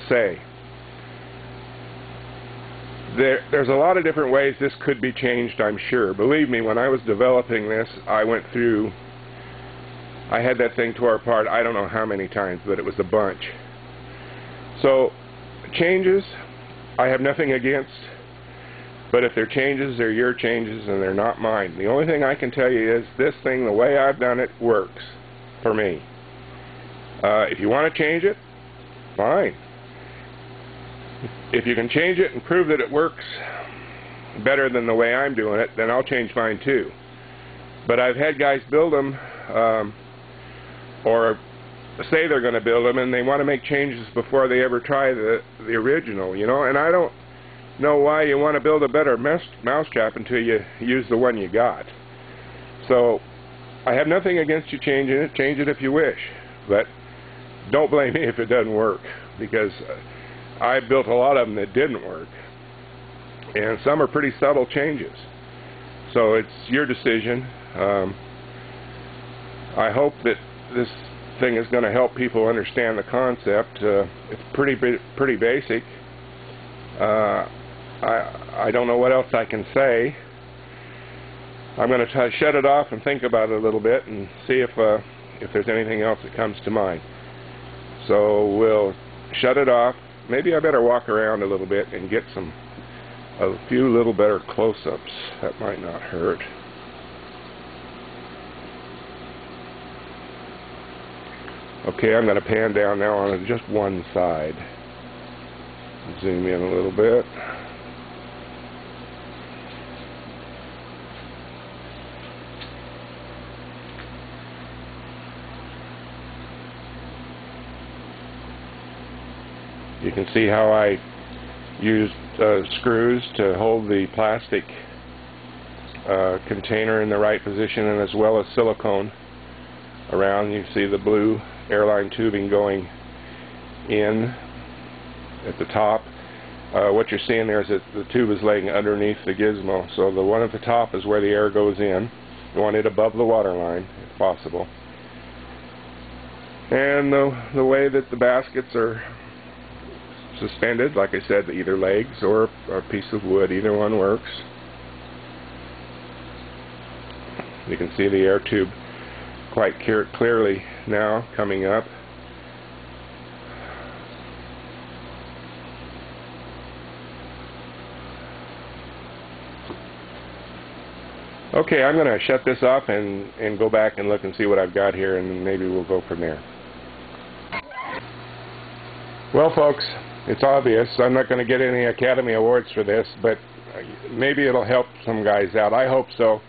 say. There's a lot of different ways this could be changed, I'm sure. Believe me, when I was developing this, I had that thing tore apart I don't know how many times, but it was a bunch. So, changes, I have nothing against, but if they're changes, they're your changes and they're not mine. The only thing I can tell you is this thing, the way I've done it, works for me. If you want to change it, fine. If you can change it and prove that it works better than the way I'm doing it, then I'll change mine too. But I've had guys build them, or say they're going to build them, and they want to make changes before they ever try the original, you know. And I don't know why you want to build a better mousetrap until you use the one you got. So I have nothing against you changing it. Change it if you wish, but don't blame me if it doesn't work, because I built a lot of them that didn't work, and some are pretty subtle changes. So it's your decision. I hope that this thing is going to help people understand the concept. It's pretty basic. I don't know what else I can say. I'm going to shut it off and think about it a little bit and see if there's anything else that comes to mind. So we'll shut it off. Maybe I better walk around a little bit and get a few little better close-ups. That might not hurt. Okay, I'm going to pan down now on just one side. Zoom in a little bit. You can see how I used screws to hold the plastic container in the right position, and as well as silicone around. You see the blue airline tubing going in at the top. What you're seeing there is that the tube is laying underneath the gizmo, so the one at the top is where the air goes in. You want it above the water line if possible. And the way that the baskets are suspended, like I said, either legs or a piece of wood, either one works. You can see the air tube quite clearly now coming up. Okay, I'm going to shut this off and go back and look and see what I've got here, and maybe we'll go from there. Well, folks, it's obvious. I'm not going to get any Academy Awards for this, but maybe it'll help some guys out. I hope so.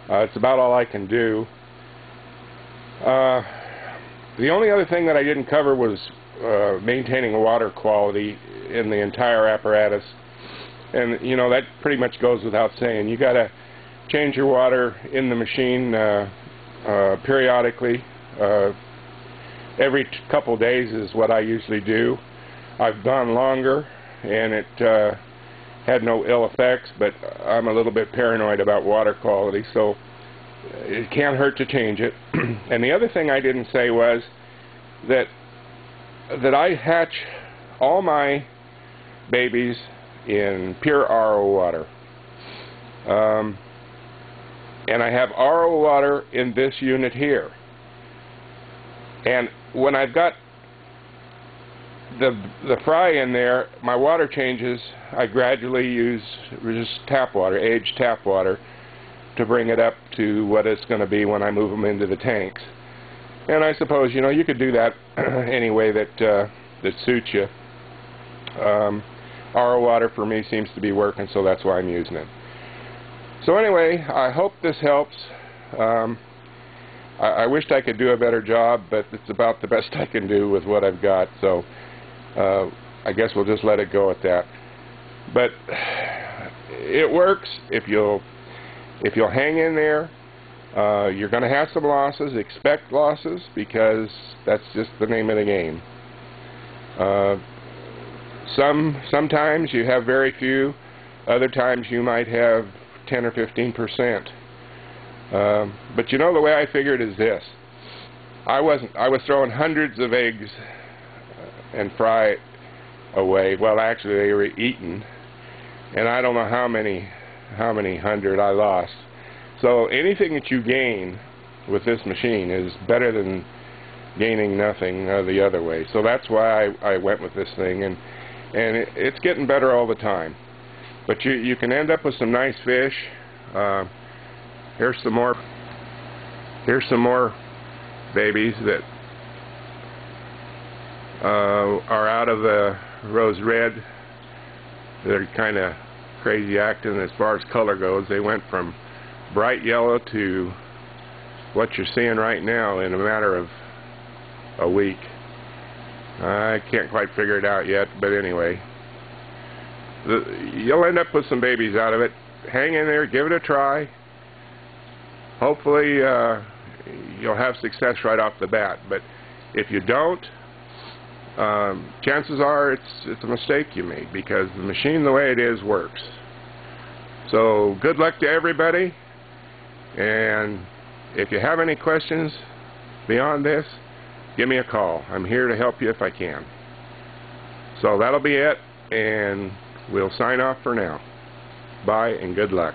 It's about all I can do. The only other thing that I didn't cover was maintaining water quality in the entire apparatus. And, you know, that pretty much goes without saying. You got to change your water in the machine periodically. Every couple days is what I usually do. I've gone longer, and it had no ill effects, but I'm a little bit paranoid about water quality, so it can't hurt to change it. And the other thing I didn't say was that I hatch all my babies in pure RO water. And I have RO water in this unit here. And when I've got the fry in there, my water changes. I gradually use just tap water, aged tap water, to bring it up to what it's going to be when I move them into the tanks. And I suppose, you know, you could do that any way that suits you. RO water for me seems to be working, so that's why I'm using it. So anyway, I hope this helps. I wished I could do a better job, but it's about the best I can do with what I've got, so I guess we'll just let it go at that. But it works if you'll hang in there. You're going to have some losses. Expect losses, because that's just the name of the game. Sometimes you have very few. Other times you might have 10 or 15%. But you know, the way I figured is this. I was throwing hundreds of eggs and fry away. Well, actually they were eaten, and I don't know how many hundred I lost. So anything that you gain with this machine is better than gaining nothing the other way. So that's why I went with this thing, and it's getting better all the time. But you can end up with some nice fish. Here's some more babies that are out of the rose red. They're kind of crazy acting as far as color goes. They went from bright yellow to what you're seeing right now in a matter of a week. I can't quite figure it out yet, but anyway, you'll end up with some babies out of it. Hang in there, give it a try. Hopefully you'll have success right off the bat, but if you don't, chances are it's a mistake you made, because the machine the way it is works. So good luck to everybody, and if you have any questions beyond this, give me a call. I'm here to help you if I can. So that'll be it, and we'll sign off for now. Bye and good luck.